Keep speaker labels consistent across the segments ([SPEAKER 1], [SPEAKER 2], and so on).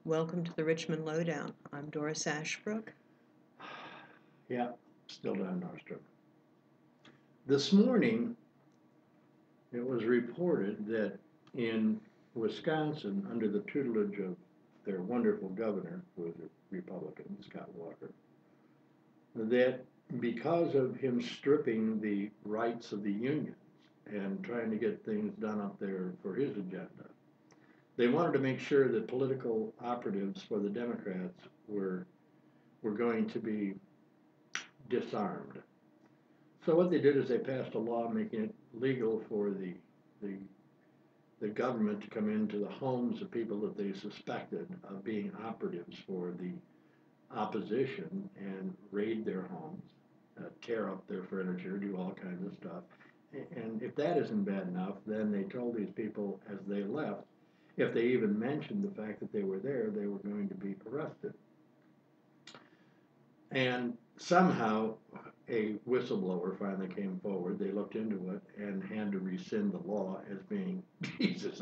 [SPEAKER 1] Welcome to the Richmond Lowdown. I'm Doris Ashbrook.
[SPEAKER 2] Yeah, still down Nordstrom. This morning, it was reported that in Wisconsin, under the tutelage of their wonderful governor, who is a Republican, Scott Walker, that because of him stripping the rights of the unions and trying to get things done up there for his agenda, they wanted to make sure that political operatives for the Democrats were going to be disarmed. So what they did is they passed a law making it legal for the, the government to come into the homes of people that they suspected of being operatives for the opposition and raid their homes, tear up their furniture, do all kinds of stuff. And if that isn't bad enough, then they told these people as they left, if they even mentioned the fact that they were there, they were going to be arrested. And somehow a whistleblower finally came forward. They looked into it and had to rescind the law as being Jesus,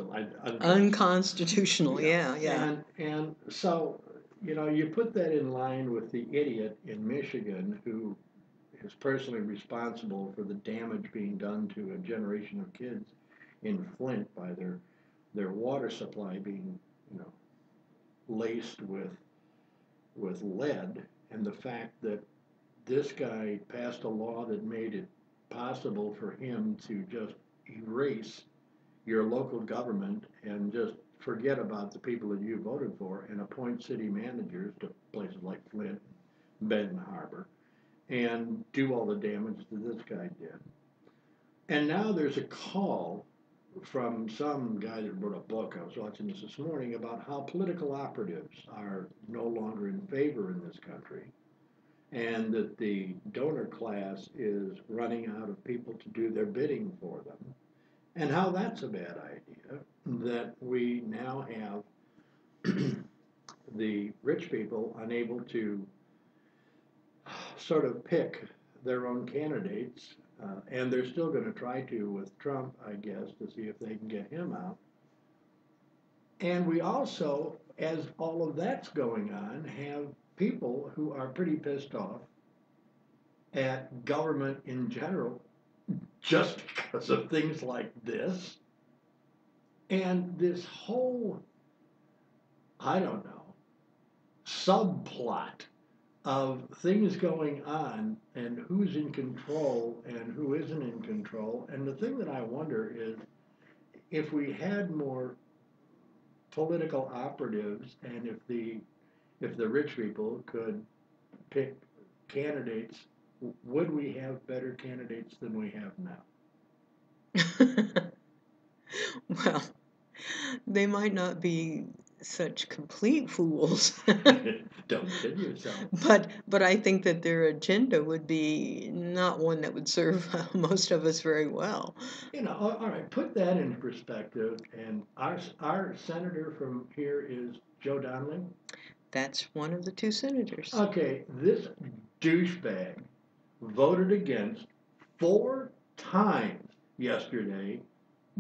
[SPEAKER 1] Unconstitutional, yeah.
[SPEAKER 2] And so you put that in line with the idiot in Michigan who is personally responsible for the damage being done to a generation of kids in Flint by their water supply being laced with lead, and the fact that this guy passed a law that made it possible for him to just erase your local government and just forget about the people that you voted for and appoint city managers to places like Flint, Benton Harbor, and do all the damage that this guy did. And now there's a call from some guy that wrote a book, I was watching this morning, about how political operatives are no longer in favor in this country, and that the donor class is running out of people to do their bidding for them, and how that's a bad idea, that we now have the rich people unable to sort of pick their own candidates, and they're still going to try to with Trump, I guess, to see if they can get him out. And we also, as all of that's going on, have people who are pretty pissed off at government in general just because of things like this. And this whole, I don't know, subplot of things going on and who's in control and who isn't in control. And the thing that I wonder is if we had more political operatives and if the rich people could pick candidates, would we have better candidates than we have now?
[SPEAKER 1] Well, they might not be such complete fools.
[SPEAKER 2] Don't kid yourself.
[SPEAKER 1] But I think that their agenda would be not one that would serve most of us very well.
[SPEAKER 2] All right, put that into perspective. And our senator from here is Joe Donnelly.
[SPEAKER 1] That's one of the two senators.
[SPEAKER 2] Okay, this douchebag voted against 4 times yesterday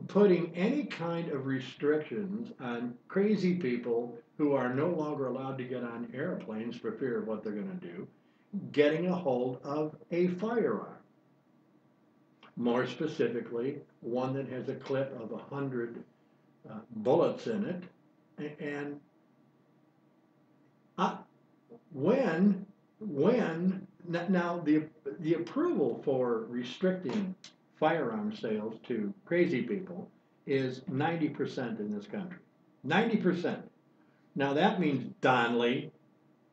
[SPEAKER 2] putting any kind of restrictions on crazy people who are no longer allowed to get on airplanes for fear of what they're going to do, getting a hold of a firearm. More specifically, one that has a clip of 100 bullets in it. And when now the approval for restricting firearm sales to crazy people is 90% in this country. 90%. Now that means, Donnelly,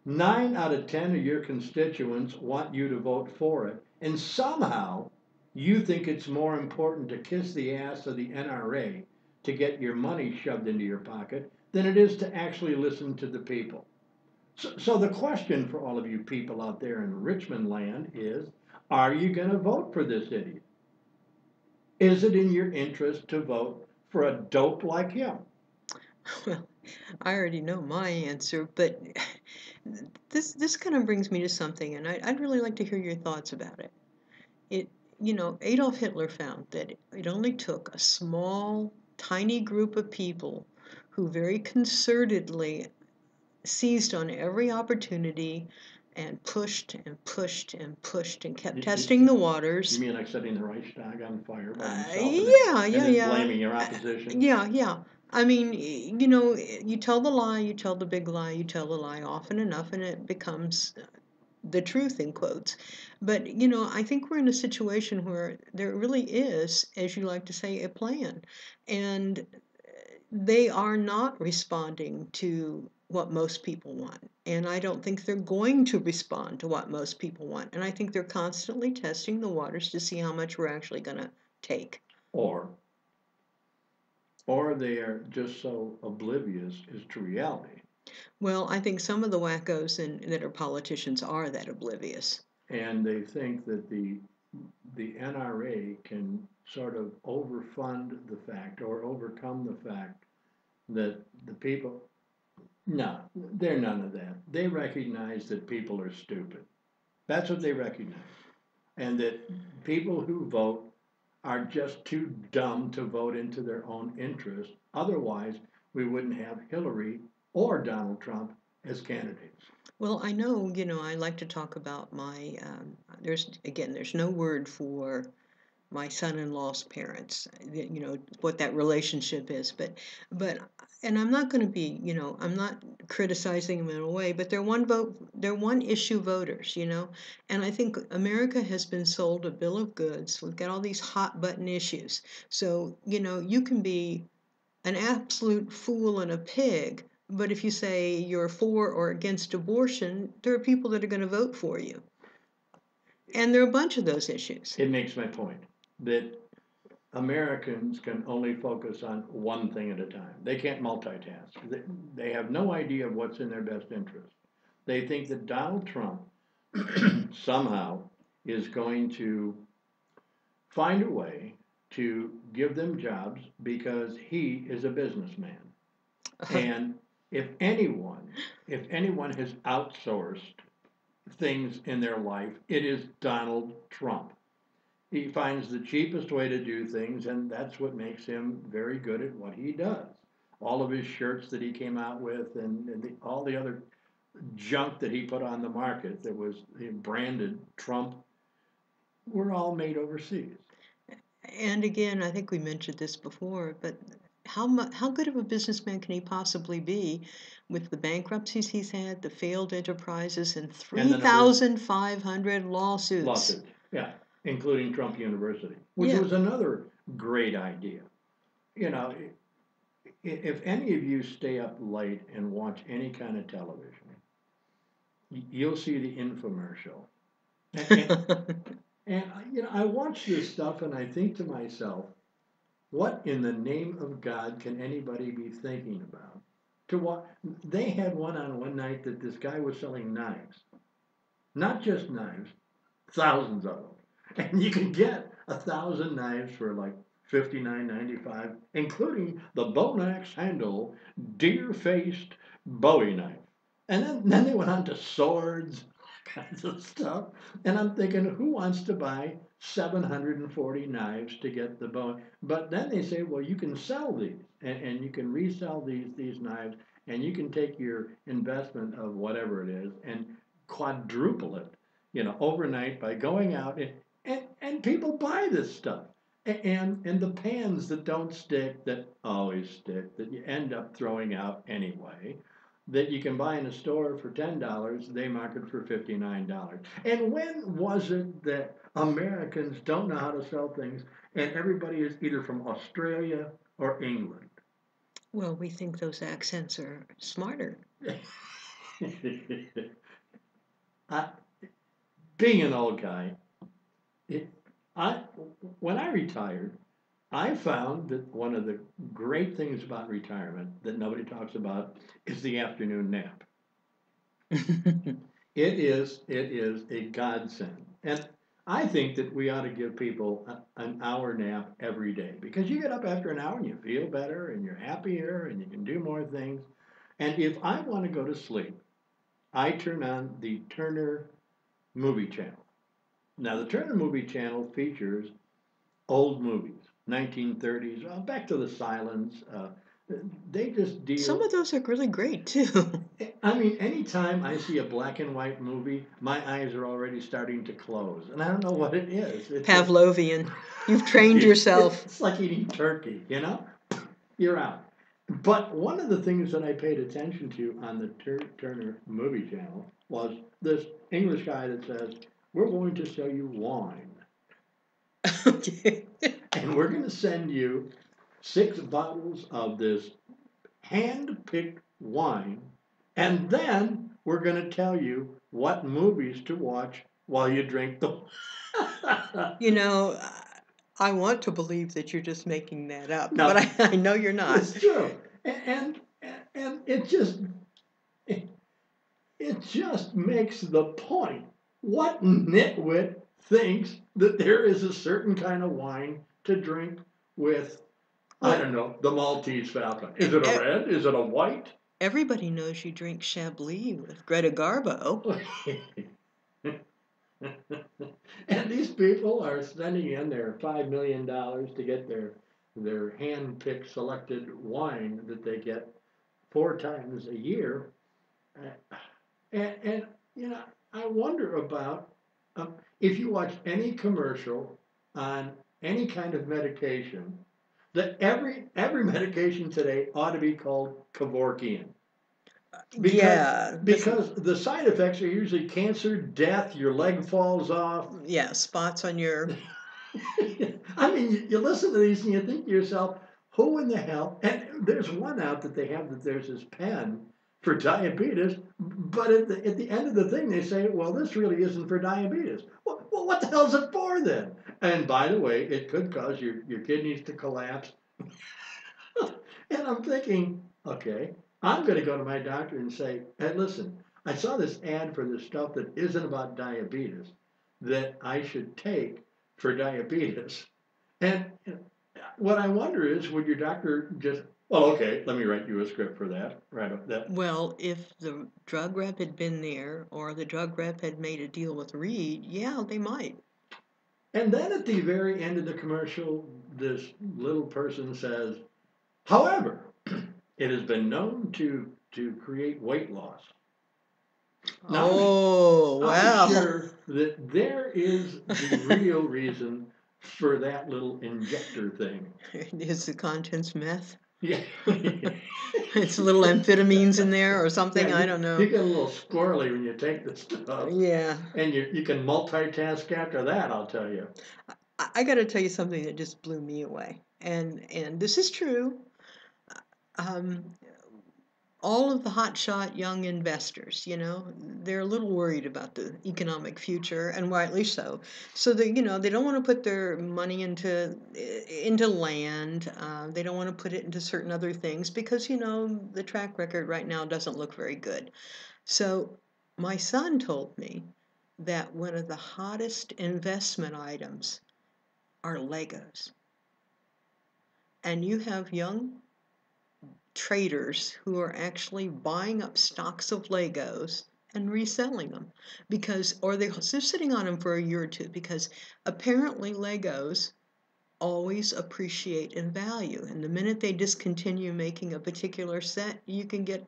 [SPEAKER 2] 9 out of 10 of your constituents want you to vote for it, and somehow you think it's more important to kiss the ass of the NRA to get your money shoved into your pocket than it is to actually listen to the people. So the question for all of you people out there in Richmond land is, are you going to vote for this idiot? Is it in your interest to vote for a dope like him?
[SPEAKER 1] Well, I already know my answer, but this kind of brings me to something, and I'd really like to hear your thoughts about it. Adolf Hitler found that it only took a small, tiny group of people who very concertedly seized on every opportunity and pushed and pushed and pushed and kept
[SPEAKER 2] You
[SPEAKER 1] testing the waters.
[SPEAKER 2] mean like setting the Reichstag on fire by himself
[SPEAKER 1] Yeah,
[SPEAKER 2] and
[SPEAKER 1] yeah,
[SPEAKER 2] then
[SPEAKER 1] yeah.
[SPEAKER 2] blaming your opposition?
[SPEAKER 1] Yeah, yeah. I mean, you know, you tell the lie, you tell the big lie, you tell the lie often enough, and it becomes the truth in quotes. But, you know, I think we're in a situation where there really is, as you like to say, a plan. And they are not responding to what most people want. And I don't think they're going to respond to what most people want. And I think they're constantly testing the waters to see how much we're actually going to take.
[SPEAKER 2] Or or they are just so oblivious as to reality.
[SPEAKER 1] Well, I think some of the wackos that are politicians are that oblivious.
[SPEAKER 2] And they think that the NRA can sort of overfund the fact or overcome the fact that the people, no, they're none of that. They recognize that people are stupid. That's what they recognize. And that people who vote are just too dumb to vote into their own interest. Otherwise, we wouldn't have Hillary or Donald Trump as candidates.
[SPEAKER 1] Well, I know, you know, I like to talk about my, there's no word for my son-in-law's parents, you know, what that relationship is. But, and I'm not going to be, you know, I'm not criticizing them in a way, but they're one issue voters, you know, and I think America has been sold a bill of goods. We've got all these hot button issues. So, you know, you can be an absolute fool and a pig. But if you say you're for or against abortion, there are people that are going to vote for you. And there are a bunch of those issues.
[SPEAKER 2] It makes my point that Americans can only focus on one thing at a time. They can't multitask. They have no idea of what's in their best interest. They think that Donald Trump somehow is going to find a way to give them jobs because he is a businessman. And if anyone, if anyone has outsourced things in their life, it is Donald Trump. He finds the cheapest way to do things, and that's what makes him very good at what he does. All of his shirts that he came out with, and all the other junk that he put on the market that was branded Trump, were all made overseas.
[SPEAKER 1] And again, I think we mentioned this before, but how good of a businessman can he possibly be with the bankruptcies he's had, the failed enterprises, and
[SPEAKER 2] And the number
[SPEAKER 1] 3,500 lawsuits?
[SPEAKER 2] lawsuits, yeah, including Trump University, which
[SPEAKER 1] Yeah.
[SPEAKER 2] was another great idea. You know, if any of you stay up late and watch any kind of television, you'll see the infomercial. And, and you know, I watch this stuff and I think to myself, what in the name of God can anybody be thinking about? To what they had one on one night that this guy was selling knives, not just knives, thousands of them, and you can get 1,000 knives for like $59.95, including the bone axe handle, deer faced Bowie knife. And then they went on to swords, kinds of stuff. And I'm thinking, who wants to buy 740 knives to get the bone? But then they say, well, you can sell these and you can resell these knives and you can take your investment of whatever it is and quadruple it, you know, overnight by going out and people buy this stuff. And the pans that don't stick, that always stick, that you end up throwing out anyway, that you can buy in a store for $10, they market for $59. And when was it that Americans don't know how to sell things and everybody is either from Australia or England?
[SPEAKER 1] Well, we think those accents are smarter.
[SPEAKER 2] I, being an old guy, it, I when I retired, I found that one of the great things about retirement that nobody talks about is the afternoon nap. It is a godsend. And I think that we ought to give people an hour nap every day because you get up after an hour and you feel better and you're happier and you can do more things. And if I want to go to sleep, I turn on the Turner Movie Channel. Now, the Turner Movie Channel features old movies, 1930s, back to the silence, They just
[SPEAKER 1] Some
[SPEAKER 2] deal.
[SPEAKER 1] of those are really great too.
[SPEAKER 2] I mean, anytime I see a black and white movie, my eyes are already starting to close, and I don't know what it is. It's just
[SPEAKER 1] Pavlovian. You've trained yourself.
[SPEAKER 2] it's like eating turkey, you know? You're out. But one of the things that I paid attention to on the Turner movie channel was this English guy that says, "We're going to sell you wine,
[SPEAKER 1] Okay.
[SPEAKER 2] and we're going to send you 6 bottles of this hand-picked wine, and then we're going to tell you what movies to watch while you drink them."
[SPEAKER 1] You know, I want to believe that you're just making that up, but
[SPEAKER 2] Now,
[SPEAKER 1] I know you're not.
[SPEAKER 2] it's true, and it just makes the point. What nitwit thinks that there is a certain kind of wine to drink with, I
[SPEAKER 1] Well,
[SPEAKER 2] don't know, the Maltese Falcon? Is it a red? Is it a white?
[SPEAKER 1] everybody knows you drink Chablis with Greta Garbo.
[SPEAKER 2] And these people are sending in their $5 million to get their hand-picked selected wine that they get 4 times a year. Uh, and you know, I wonder about if you watch any commercial on any kind of medication, that every medication today ought to be called Kevorkian because
[SPEAKER 1] Yeah,
[SPEAKER 2] because the side effects are usually cancer, death, your leg falls off.
[SPEAKER 1] yeah, spots on your.
[SPEAKER 2] I mean, you listen to these and you think to yourself, who in the hell? And there's one out that they have that there's this pen for diabetes, but at the end of the thing, they say, well, this really isn't for diabetes. Well, what the hell's it for then? And by the way, it could cause your kidneys to collapse. And I'm thinking, okay, I'm going to go to my doctor and say, hey, listen, I saw this ad for this stuff that isn't about diabetes that I should take for diabetes. And what I wonder is, would your doctor just, well, okay, let me write you a script for that, right? That,
[SPEAKER 1] Well, if the drug rep had been there or the drug rep had made a deal with Reed, yeah, they might.
[SPEAKER 2] and then at the very end of the commercial, this little person says, however, it has been known to create weight loss. Now
[SPEAKER 1] Oh,
[SPEAKER 2] I'm
[SPEAKER 1] well.
[SPEAKER 2] sure that there is the real reason for that little injector thing.
[SPEAKER 1] Is the contents meth?
[SPEAKER 2] Yeah.
[SPEAKER 1] It's little amphetamines in there or
[SPEAKER 2] Yeah,
[SPEAKER 1] something, I don't
[SPEAKER 2] you
[SPEAKER 1] know.
[SPEAKER 2] get a little squirrely when you take the stuff,
[SPEAKER 1] Yeah.
[SPEAKER 2] and you can multitask after that, I'll tell you.
[SPEAKER 1] I got to tell you something that just blew me away. And this is true. Um, all of the hotshot young investors, they're a little worried about the economic future, and rightly so. So they don't want to put their money into land. They don't want to put it into certain other things because the track record right now doesn't look very good. So my son told me that one of the hottest investment items are Legos, and you have young traders who are actually buying up stocks of Legos and reselling them because, or they're sitting on them for a year or two because apparently Legos always appreciate in value. And the minute they discontinue making a particular set, you can get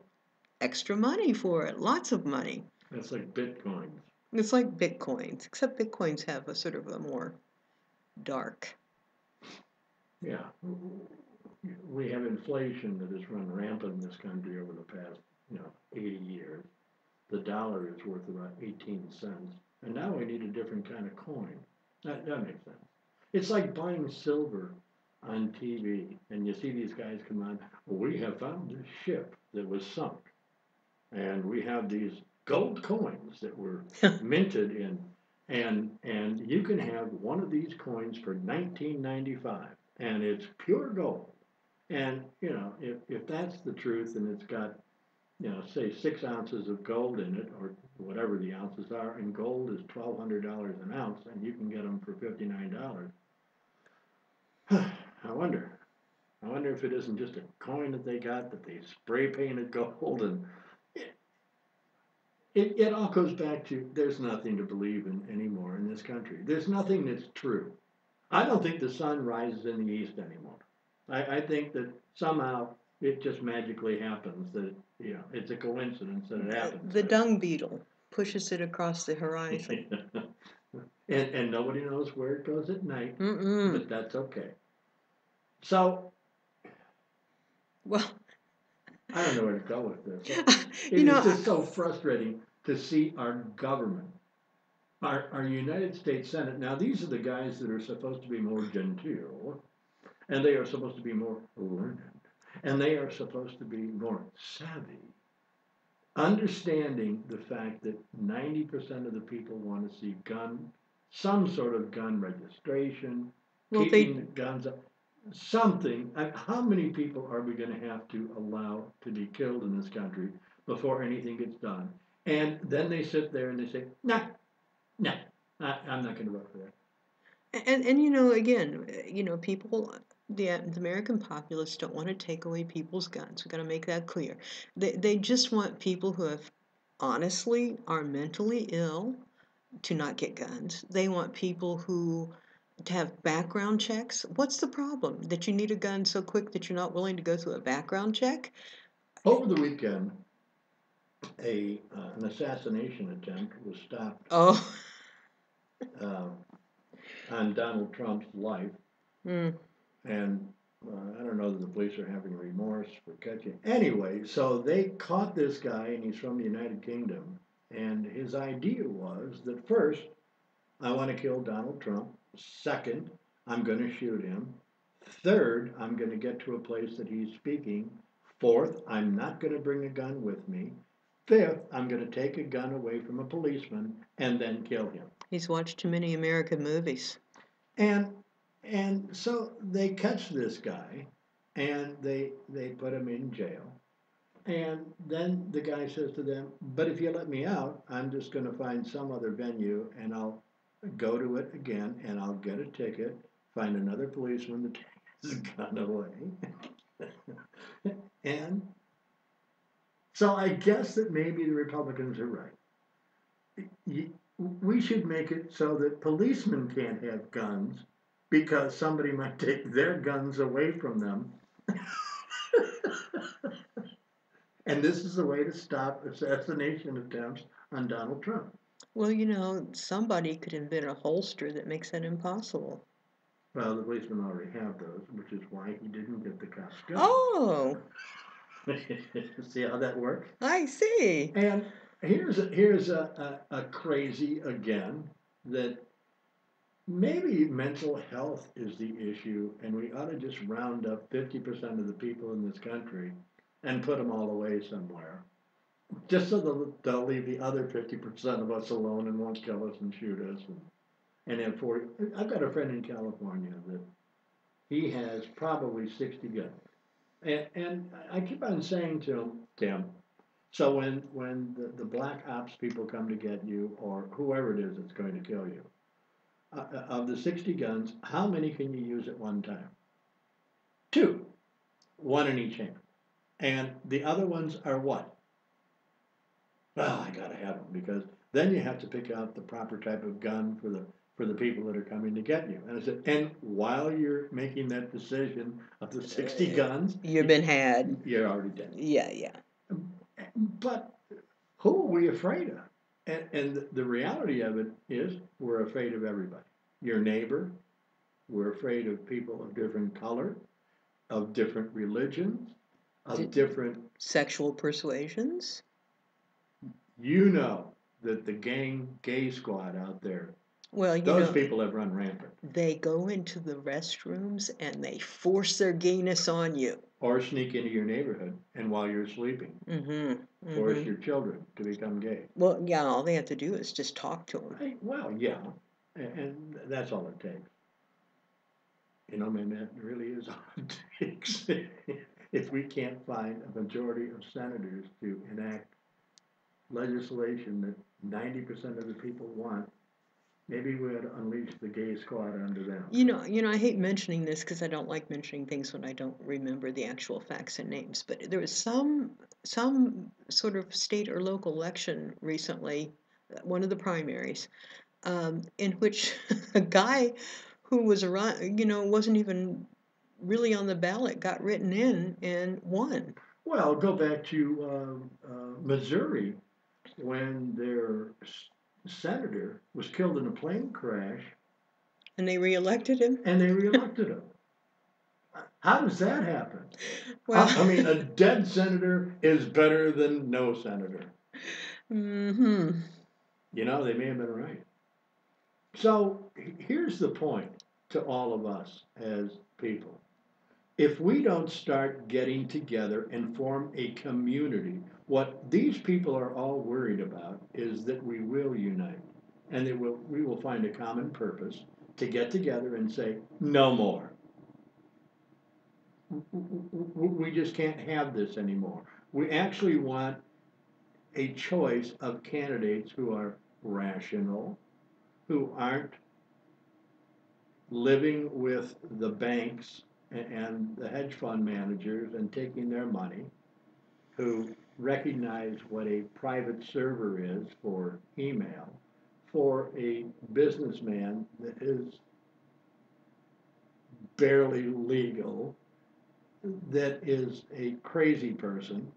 [SPEAKER 1] extra money for it, lots of money.
[SPEAKER 2] It's like Bitcoins.
[SPEAKER 1] It's like Bitcoins, except Bitcoins have a sort of a more dark.
[SPEAKER 2] Yeah, we have inflation that has run rampant in this country over the past, 80 years. The dollar is worth about 18 cents, and now we need a different kind of coin. That makes sense. It's like buying silver on TV, and you see these guys come on. Well, we have found this ship that was sunk, and we have these gold coins that were minted in, and you can have one of these coins for 1995, and it's pure gold. And if that's the truth, and it's got say 6 ounces of gold in it, or whatever the ounces are, and gold is $1,200 an ounce, and you can get them for $59. I wonder. I wonder if it isn't just a coin that they got that they spray painted gold, and it all goes back to there's nothing to believe in anymore in this country. There's nothing that's true. I don't think the sun rises in the east anymore. I think that somehow it just magically happens that, it's a coincidence that it happens.
[SPEAKER 1] The dung beetle pushes it across the horizon.
[SPEAKER 2] And nobody knows where it goes at night,
[SPEAKER 1] Mm-mm.
[SPEAKER 2] but that's okay. So
[SPEAKER 1] Well,
[SPEAKER 2] I don't know where to go with this.
[SPEAKER 1] you
[SPEAKER 2] It
[SPEAKER 1] know,
[SPEAKER 2] is just so frustrating to see our government, our United States Senate. Now, these are the guys that are supposed to be more genteel, and they are supposed to be more learned, and they are supposed to be more savvy, understanding the fact that 90% of the people want to see some sort of gun registration,
[SPEAKER 1] well,
[SPEAKER 2] keeping the guns up, something. How many people are we going to have to allow to be killed in this country before anything gets done? And then they sit there and they say, no, no, I'm not going to vote for that.
[SPEAKER 1] and again, people, the American populace don't want to take away people's guns. We've got to make that clear. They just want people who have honestly are mentally ill to not get guns. They want people who to have background checks. What's the problem? That you need a gun so quick that you're not willing to go through a background check?
[SPEAKER 2] Over the weekend, an assassination attempt was stopped
[SPEAKER 1] Oh.
[SPEAKER 2] uh, on Donald Trump's life,
[SPEAKER 1] Mm.
[SPEAKER 2] and I don't know that the police are having remorse for catching. Anyway, so they caught this guy, and he's from the United Kingdom. And his idea was that first, I want to kill Donald Trump. Second, I'm going to shoot him. Third, I'm going to get to a place that he's speaking. Fourth, I'm not going to bring a gun with me. Fifth, I'm going to take a gun away from a policeman and then kill him.
[SPEAKER 1] He's watched too many American movies.
[SPEAKER 2] And and so they catch this guy and they put him in jail. And then the guy says to them, but if you let me out, I'm just going to find some other venue and I'll go to it again and I'll get a ticket, find another policeman to take his gun away. And so I guess that maybe the Republicans are right. We should make it so that policemen can't have guns because somebody might take their guns away from them. And this is a way to stop assassination attempts on Donald Trump.
[SPEAKER 1] Well, somebody could invent a holster that makes that impossible.
[SPEAKER 2] Well, the policemen already have those, which is why he didn't get the cop's gun.
[SPEAKER 1] Oh,
[SPEAKER 2] See how that works?
[SPEAKER 1] I see.
[SPEAKER 2] And here's a crazy again that maybe mental health is the issue, and we ought to just round up 50% of the people in this country and put them all away somewhere, just so they'll leave the other 50% of us alone and won't kill us and shoot us. And then 40. I've got a friend in California that he has probably 60 guns. And I keep on saying to him, Tim, so when the black ops people come to get you, or whoever it is that's going to kill you, of the 60 guns, how many can you use at one time? 2, 1 in each hand. And the other ones are what? Well, I gotta have them because then you have to pick out the proper type of gun for the people that are coming to get you. And I said, and while you're making that decision of the 60 guns,
[SPEAKER 1] You've been had.
[SPEAKER 2] you're already dead.
[SPEAKER 1] Yeah.
[SPEAKER 2] But who are we afraid of? And the reality of it is we're afraid of everybody. Your neighbor, we're afraid of people of different color, of different religions, of different
[SPEAKER 1] sexual persuasions.
[SPEAKER 2] You know that the gay squad out there,
[SPEAKER 1] well,
[SPEAKER 2] those people have run rampant.
[SPEAKER 1] They go into the restrooms and they force their gayness on you.
[SPEAKER 2] Or sneak into your neighborhood and while you're sleeping, force your children to become gay.
[SPEAKER 1] Well, yeah, all they have to do is just talk to them.
[SPEAKER 2] Well, yeah, and that's all it takes. Man, that really is all it takes. If we can't find a majority of senators to enact legislation that 90% of the people want, maybe we ought to unleash the gay squad onto them.
[SPEAKER 1] I hate mentioning this because I don't like mentioning things when I don't remember the actual facts and names. But there was some sort of state or local election recently, one of the primaries, in which a guy who was around, wasn't even really on the ballot got written in and won.
[SPEAKER 2] Well, go back to Missouri when their senator was killed in a plane crash
[SPEAKER 1] And they reelected him.
[SPEAKER 2] and they reelected him. How does that happen?
[SPEAKER 1] Well,
[SPEAKER 2] I mean, a dead senator is better than no senator.
[SPEAKER 1] mm-hmm.
[SPEAKER 2] You know, they may have been right. So here's the point to all of us as people. If we don't start getting together and form a community, what these people are all worried about is that we will unite and that we will find a common purpose to get together and say, no more. We just can't have this anymore. We actually want a choice of candidates who are rational, who aren't living with the banks and the hedge fund managers and taking their money, who recognize what a private server is for email, for a businessman that is barely legal, that is a crazy person.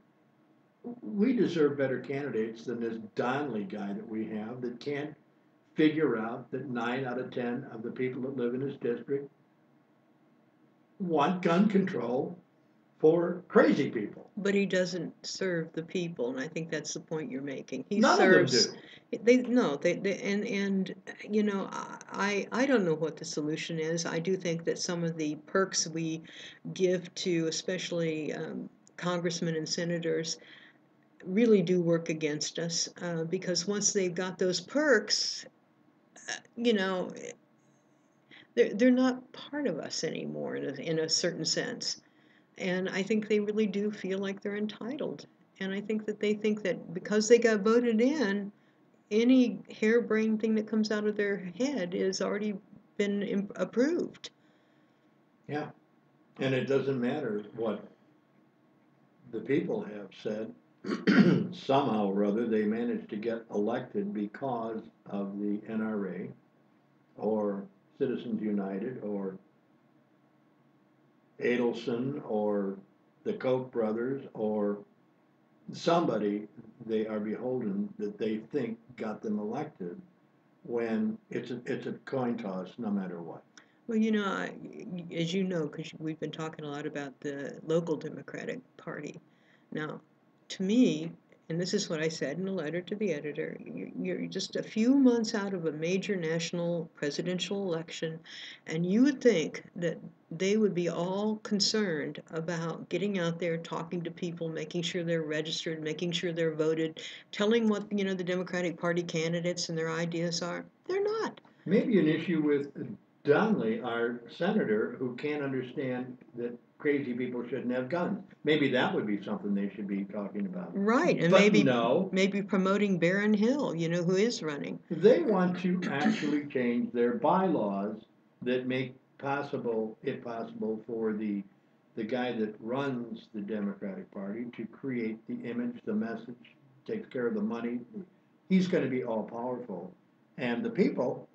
[SPEAKER 2] We deserve better candidates than this Donnelly guy that we have that can't figure out that 9 out of 10 of the people that live in his district want gun control for crazy people.
[SPEAKER 1] But he doesn't serve the people, and I think that's the point you're making. He
[SPEAKER 2] None of them
[SPEAKER 1] serves.
[SPEAKER 2] do.
[SPEAKER 1] They no, they and you know, I don't know what the solution is. I do think that some of the perks we give to especially congressmen and senators really do work against us because once they've got those perks, you know, they're not part of us anymore in a certain sense. And I think they really do feel like they're entitled. And I think that they think that because they got voted in, any harebrained thing that comes out of their head has already been approved.
[SPEAKER 2] Yeah. And it doesn't matter what the people have said. Somehow or other, they managed to get elected because of the NRA or Citizens United or Adelson or the Koch brothers or somebody they are beholden that they think got them elected when it's a coin toss no matter what.
[SPEAKER 1] Well, you know, as you know, because we've been talking a lot about the local Democratic Party. Now, to me, and this is what I said in a letter to the editor, you're just a few months out of a major national presidential election, and you would think that they would be all concerned about getting out there, talking to people, making sure they're registered, making sure they're voted, telling what, you know, the Democratic Party candidates and their ideas are. They're not.
[SPEAKER 2] Maybe an issue with Donnelly, our senator, who can't understand that crazy people shouldn't have guns. Maybe that would be something they should be talking about.
[SPEAKER 1] Right, and
[SPEAKER 2] But no,
[SPEAKER 1] maybe promoting Barron Hill, you know, who is running.
[SPEAKER 2] they want to actually change their bylaws that make it possible for the guy that runs the Democratic Party to create the image, the message, takes care of the money. He's going to be all powerful, and the people,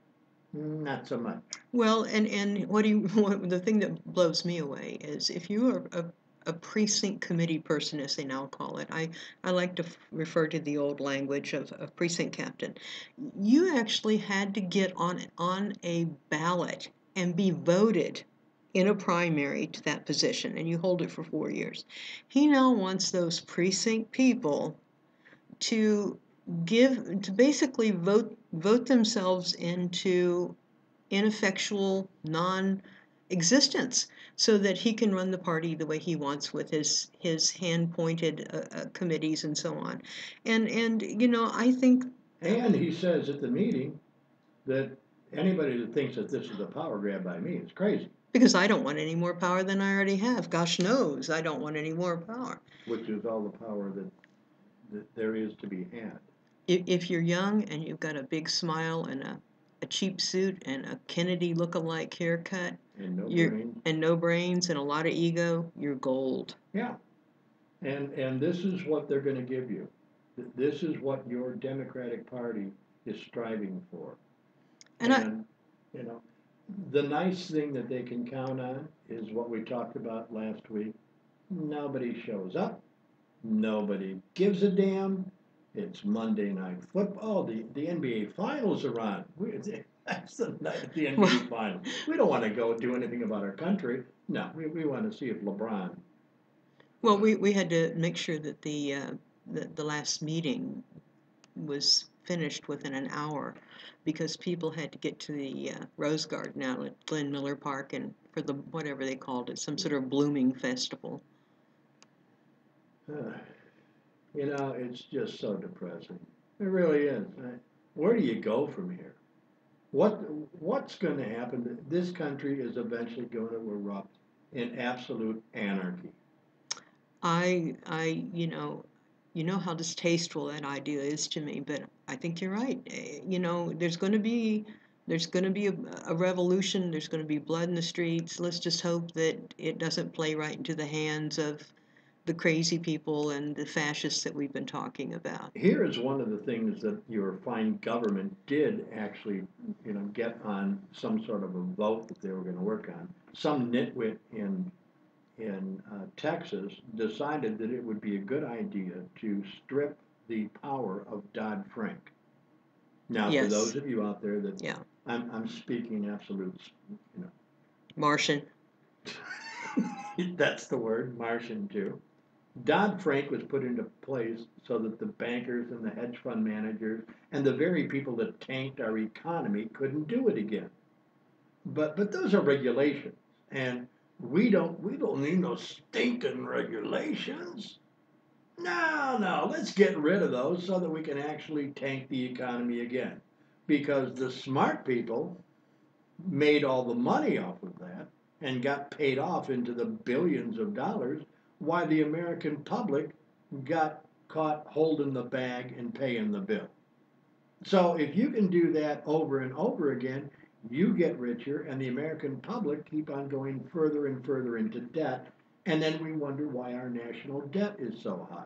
[SPEAKER 2] not so much.
[SPEAKER 1] Well, and the thing that blows me away is if you are a precinct committee person, as they now call it. I like to refer to the old language of precinct captain. You actually had to get on a ballot and be voted in a primary to that position, and you hold it for 4 years. He now wants those precinct people to to basically vote themselves into ineffectual non-existence so that he can run the party the way he wants with his hand-pointed committees and so on. And you know, I think
[SPEAKER 2] And he says at the meeting that anybody that thinks that this is a power grab by me is crazy,
[SPEAKER 1] because I don't want any more power than I already have. Gosh knows I don't want any more power.
[SPEAKER 2] which is all the power that there is to be had.
[SPEAKER 1] If you're young and you've got a big smile and a cheap suit and a Kennedy look-alike haircut,
[SPEAKER 2] And no
[SPEAKER 1] you're
[SPEAKER 2] brains.
[SPEAKER 1] and no brains and a lot of ego, you're gold.
[SPEAKER 2] Yeah. And this is what they're going to give you. This is what your Democratic Party is striving for.
[SPEAKER 1] And I
[SPEAKER 2] And, you know, The nice thing that they can count on is what we talked about last week. Nobody shows up. Nobody gives a damn. It's Monday Night Football. The NBA Finals are on. That's the night of the NBA
[SPEAKER 1] Well,
[SPEAKER 2] Finals. We don't want to go do anything about our country. No, we want to see if LeBron.
[SPEAKER 1] well, we had to make sure that the last meeting was finished within an hour because people had to get to the Rose Garden out at Glenn Miller Park and for the whatever they called it, some sort of blooming festival.
[SPEAKER 2] Uh, it's just so depressing. It really is. Where do you go from here? What's going to happen? This country is eventually going to erupt in absolute anarchy.
[SPEAKER 1] You know how distasteful that idea is to me, but I think you're right. There's going to be a revolution. There's going to be blood in the streets. Let's just hope that it doesn't play right into the hands of the crazy people and the fascists that we've been talking about.
[SPEAKER 2] Here is one of the things that your fine government did actually, get on some sort of a vote that they were going to work on. Some nitwit in Texas decided that it would be a good idea to strip the power of Dodd-Frank. Now, for those
[SPEAKER 1] Yes,
[SPEAKER 2] of you out there that
[SPEAKER 1] yeah,
[SPEAKER 2] I'm speaking absolutes, you
[SPEAKER 1] Martian.
[SPEAKER 2] know, that's the word, Martian too. Dodd-Frank was put into place so that the bankers and the hedge fund managers and the very people that tanked our economy couldn't do it again. But those are regulations, and we don't need no stinking regulations. No, no, let's get rid of those so that we can actually tank the economy again. Because the smart people made all the money off of that and got paid off into the billions of dollars, while the American public got caught holding the bag and paying the bill. So if you can do that over and over again, you get richer, and the American public keep on going further and further into debt, and then we wonder why our national debt is so high.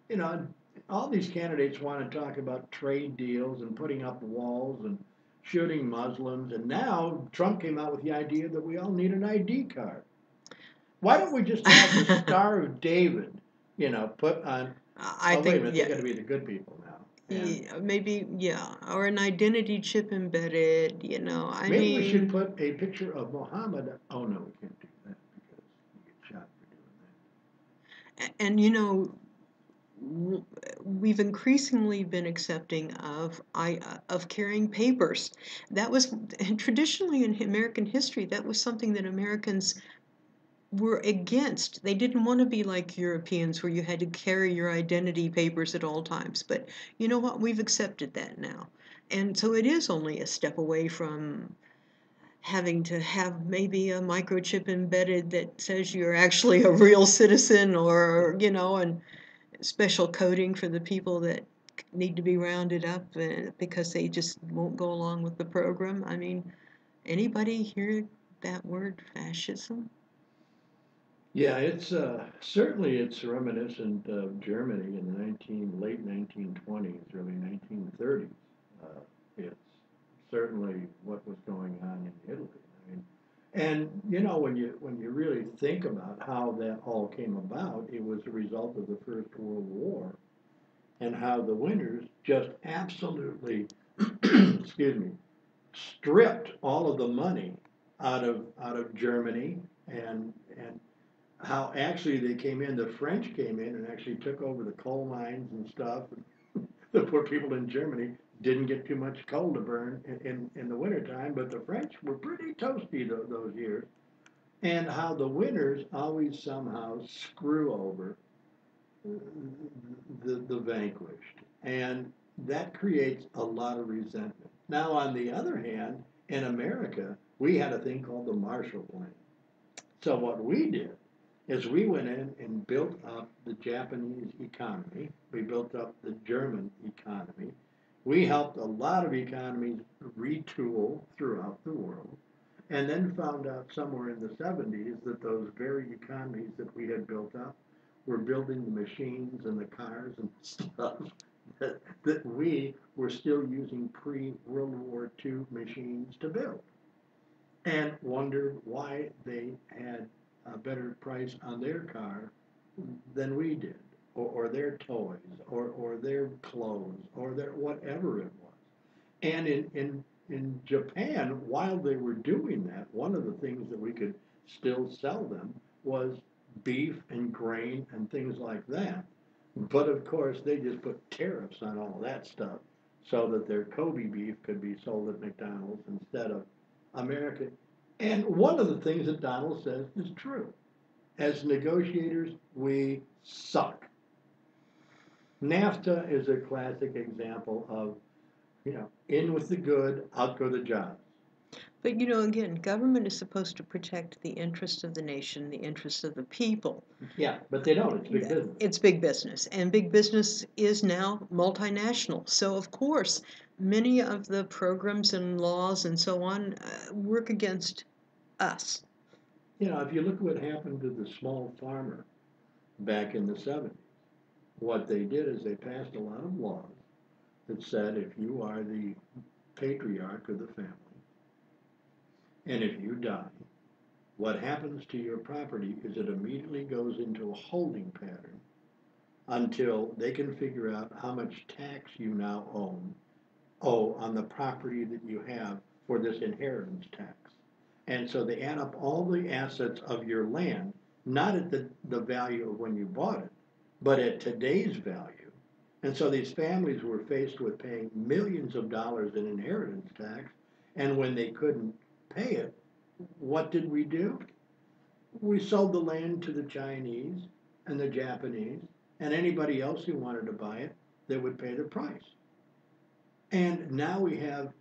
[SPEAKER 2] You know, all these candidates want to talk about trade deals and putting up walls and shooting Muslims, and now Trump came out with the idea that we all need an ID card. Why don't we just have the Star of David, put on?
[SPEAKER 1] I
[SPEAKER 2] Oh, wait a
[SPEAKER 1] think,
[SPEAKER 2] minute, they
[SPEAKER 1] yeah,
[SPEAKER 2] got to be the good people now. And
[SPEAKER 1] yeah, maybe, yeah, or an identity chip embedded, I
[SPEAKER 2] maybe we should
[SPEAKER 1] mean,
[SPEAKER 2] put a picture of Muhammad. Oh no, we can't do that because you get shot for doing
[SPEAKER 1] and we've increasingly been accepting of carrying papers. That was traditionally in American history. That was something that Americans were against. They didn't want to be like Europeans, where you had to carry your identity papers at all times. But you know what? We've accepted that now, and so it is only a step away from having to have maybe a microchip embedded that says you're actually a real citizen, or and special coding for the people that need to be rounded up because they just won't go along with the program. I mean, anybody hear that word fascism?
[SPEAKER 2] Yeah, it's certainly it's reminiscent of Germany in the late 1920s, early 1930s. It's certainly what was going on in Italy. I mean, and when you really think about how that all came about, it was a result of the First World War and how the winners just absolutely, excuse me, stripped all of the money out of Germany and how actually they came in, the French came in and actually took over the coal mines and stuff. The poor people in Germany didn't get too much coal to burn in the wintertime, but the French were pretty toasty those years. And how the winners always somehow screw over the vanquished. And that creates a lot of resentment. Now, on the other hand, in America, we had a thing called the Marshall Plan. So what we did is we went in and built up the Japanese economy. We built up the German economy. We helped a lot of economies retool throughout the world, and then found out somewhere in the 70s that those very economies that we had built up were building the machines and the cars and stuff that we were still using pre-World War II machines to build. and wondered why they had a better price on their car than we did, or their toys, or their clothes, or their whatever it was. And in Japan, while they were doing that, one of the things that we could still sell them was beef and grain and things like that. But of course, they just put tariffs on all that stuff so that their Kobe beef could be sold at McDonald's instead of American. And one of the things that Donald says is true. As negotiators, we suck. NAFTA is a classic example of, in with the good, out go the jobs.
[SPEAKER 1] But again, government is supposed to protect the interests of the nation, the interests of the people.
[SPEAKER 2] Yeah, but they don't. It's big business.
[SPEAKER 1] It's big business, and big business is now multinational. So, of course, many of the programs and laws and so on work against us.
[SPEAKER 2] If you look at what happened to the small farmer back in the 70s, what they did is they passed a lot of laws that said if you are the patriarch of the family and if you die, what happens to your property is it immediately goes into a holding pattern until they can figure out how much tax you now owe on the property that you have for this inheritance tax. And so they add up all the assets of your land, not at the value of when you bought it, but at today's value. And so these families were faced with paying millions of dollars in inheritance tax, and when they couldn't pay it, what did we do? We sold the land to the Chinese and the Japanese and anybody else who wanted to buy it that would pay the price. And now we have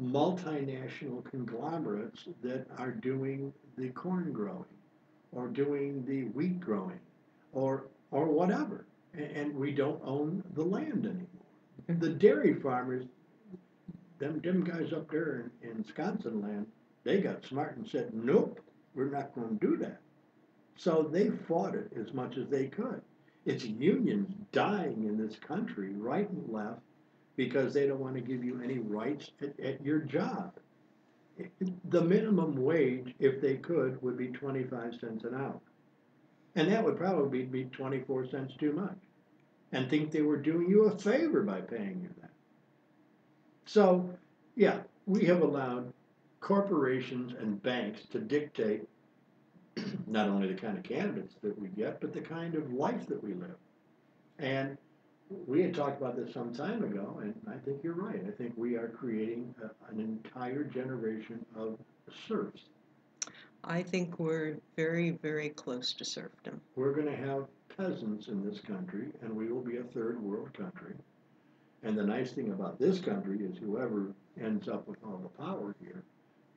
[SPEAKER 2] multinational conglomerates that are doing the corn growing or doing the wheat growing or whatever. And we don't own the land anymore. The dairy farmers, them guys up there in Wisconsin land, they got smart and said, nope, we're not going to do that. So they fought it as much as they could. It's unions dying in this country, right and left, because they don't want to give you any rights at your job. The minimum wage, if they could, would be 25 cents an hour. And that would probably be 24 cents too much. And think they were doing you a favor by paying you that. So, yeah, we have allowed corporations and banks to dictate not only the kind of candidates that we get, but the kind of life that we live. And we had talked about this some time ago, and I think you're right. I think we are creating an entire generation of serfs.
[SPEAKER 1] I think we're very, very close to serfdom.
[SPEAKER 2] We're going to have peasants in this country, and we will be a third world country. And the nice thing about this country is whoever ends up with all the power here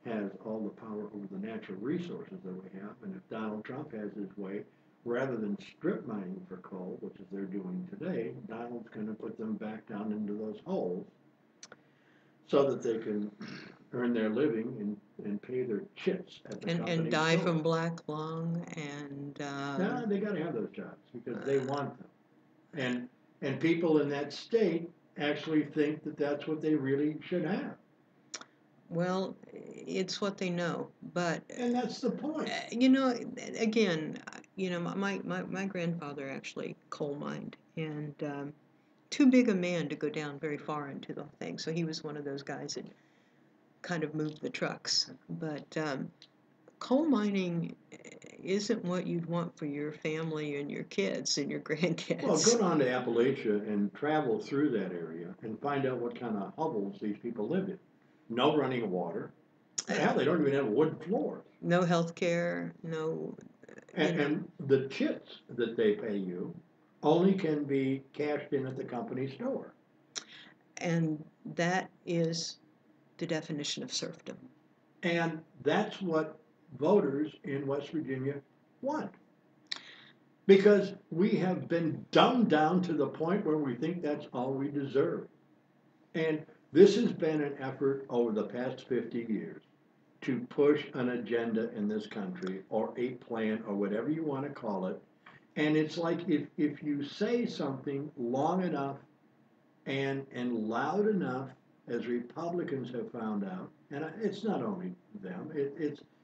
[SPEAKER 2] has all the power over the natural resources that we have. And if Donald Trump has his way, rather than strip mining for coal, which is they're doing today, Donald's going to put them back down into those holes so that they can earn their living and pay their chits at the company
[SPEAKER 1] And die
[SPEAKER 2] store.
[SPEAKER 1] from black lung and
[SPEAKER 2] No, they got to have those jobs because they want them. And people in that state actually think that that's what they really should have.
[SPEAKER 1] well, it's what they know, but
[SPEAKER 2] And that's the point.
[SPEAKER 1] again, my grandfather actually coal mined, and too big a man to go down very far into the thing. So he was one of those guys that kind of moved the trucks. But coal mining isn't what you'd want for your family and your kids and your grandkids.
[SPEAKER 2] Well, go down to Appalachia and travel through that area and find out what kind of hovels these people live in. No running water. Hell, they don't even have wood floors.
[SPEAKER 1] No health care, no.
[SPEAKER 2] And the chits that they pay you only can be cashed in at the company store.
[SPEAKER 1] And that is the definition of serfdom.
[SPEAKER 2] And that's what voters in West Virginia want. Because we have been dumbed down to the point where we think that's all we deserve. And this has been an effort over the past 50 years to push an agenda in this country or a plan or whatever you want to call it. And it's like if you say something long enough and loud enough, as Republicans have found out, And it's not only them,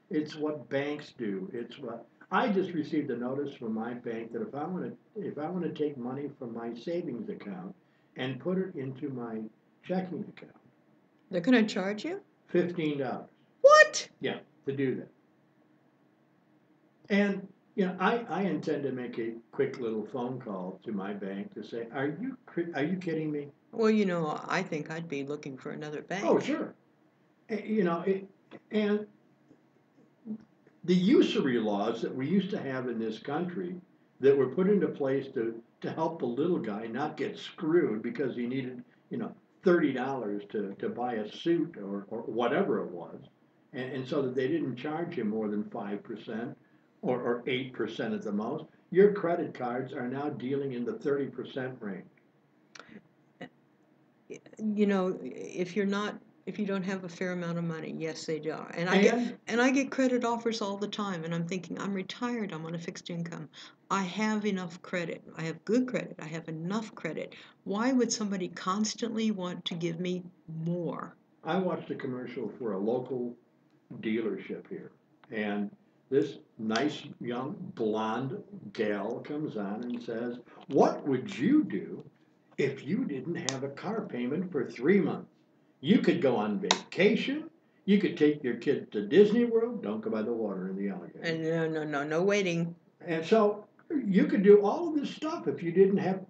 [SPEAKER 2] it's what banks do. It's what, I just received a notice from my bank that if I want to take money from my savings account and put it into my checking account,
[SPEAKER 1] They're going to charge you?
[SPEAKER 2] $15.
[SPEAKER 1] What?
[SPEAKER 2] Yeah, to do that. And, I intend to make a quick little phone call to my bank to say, are you kidding me?
[SPEAKER 1] Well, I think I'd be looking for another
[SPEAKER 2] Oh,
[SPEAKER 1] bank.
[SPEAKER 2] sure. And the usury laws that we used to have in this country that were put into place to help the little guy not get screwed because he needed, $30 to buy a suit or whatever it was. And so that they didn't charge him more than 5% or 8% at the most. Your credit cards are now dealing in the 30% range.
[SPEAKER 1] If you don't have a fair amount of money, yes, they do.
[SPEAKER 2] And
[SPEAKER 1] And I get credit offers all the time, and I'm thinking, I'm retired, I'm on a fixed income. I have enough credit. I have good credit. I have enough credit. Why would somebody constantly want to give me more?
[SPEAKER 2] I watched a commercial for a local dealership here. And this nice young blonde gal comes on and says, "What would you do if you didn't have a car payment for 3 months? You could go on vacation. You could take your kids to Disney World. Don't go by the water in the alligator.
[SPEAKER 1] And no, no, no, no waiting.
[SPEAKER 2] And so you could do all of this stuff if you didn't have,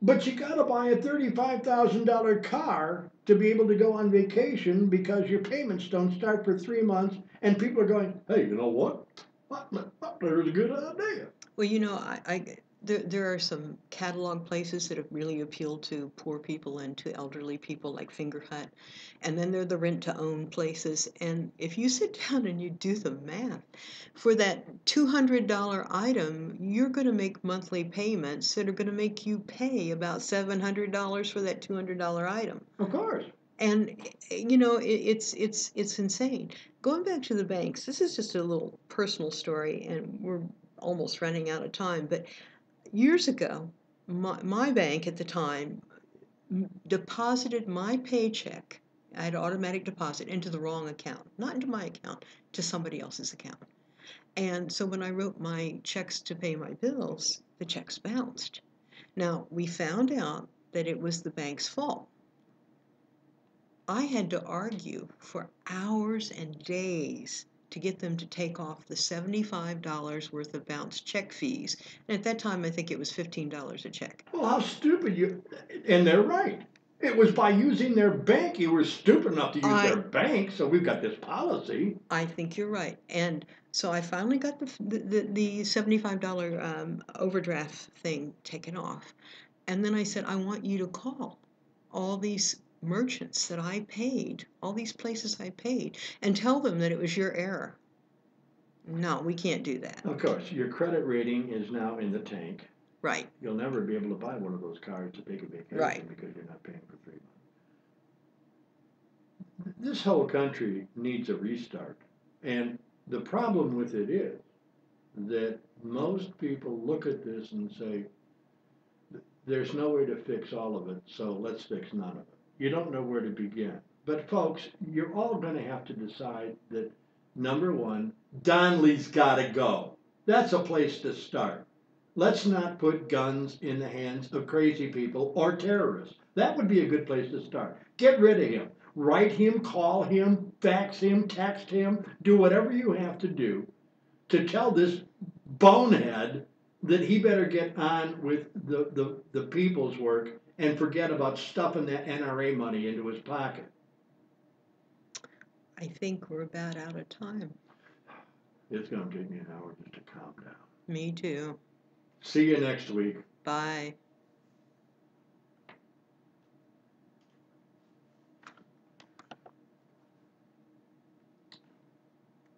[SPEAKER 2] but you got to buy a $35,000 car to be able to go on vacation because your payments don't start for 3 months. And people are going, hey, you know what? There's a good idea.
[SPEAKER 1] Well, there are some catalog places that have really appealed to poor people and to elderly people, like Finger Hut. And then there are the rent-to-own places. And if you sit down and you do the math, for that $200 item, you're going to make monthly payments that are going to make you pay about $700 for that $200 item.
[SPEAKER 2] Of course.
[SPEAKER 1] And it's insane. Going back to the banks, this is just a little personal story, and we're almost running out of time. But years ago, my bank at the time deposited my paycheck. I had automatic deposit into the wrong account, not into my account, to somebody else's account. And so when I wrote my checks to pay my bills, the checks bounced. Now, we found out that it was the bank's fault. I had to argue for hours and days to get them to take off the $75 worth of bounced check fees. And at that time, I think it was $15 a check.
[SPEAKER 2] Well, how stupid you, and they're right. It was by using their bank. You were stupid enough to use their bank, so we've got this policy.
[SPEAKER 1] I think you're right. And so I finally got the $75 overdraft thing taken off. And then I said, I want you to call all these merchants that I paid, all these places I paid, and tell them that it was your error. No, we can't do that.
[SPEAKER 2] Of course, your credit rating is now in the tank.
[SPEAKER 1] Right.
[SPEAKER 2] You'll never be able to buy one of those cars to take a vacation
[SPEAKER 1] Right.
[SPEAKER 2] because you're not paying for 3 months. This whole country needs a restart. And the problem with it is that most people look at this and say, there's no way to fix all of it, so let's fix none of it. You don't know where to begin. But folks, you're all going to have to decide that, number one, Donnelly's got to go. That's a place to start. Let's not put guns in the hands of crazy people or terrorists. That would be a good place to start. Get rid of him. Write him, call him, fax him, text him, do whatever you have to do to tell this bonehead that he better get on with the people's work and forget about stuffing that NRA money into his pocket.
[SPEAKER 1] I think we're about out of time.
[SPEAKER 2] It's going to take me an hour just to calm down.
[SPEAKER 1] Me too.
[SPEAKER 2] See you next week.
[SPEAKER 1] Bye.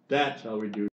[SPEAKER 2] That's how we do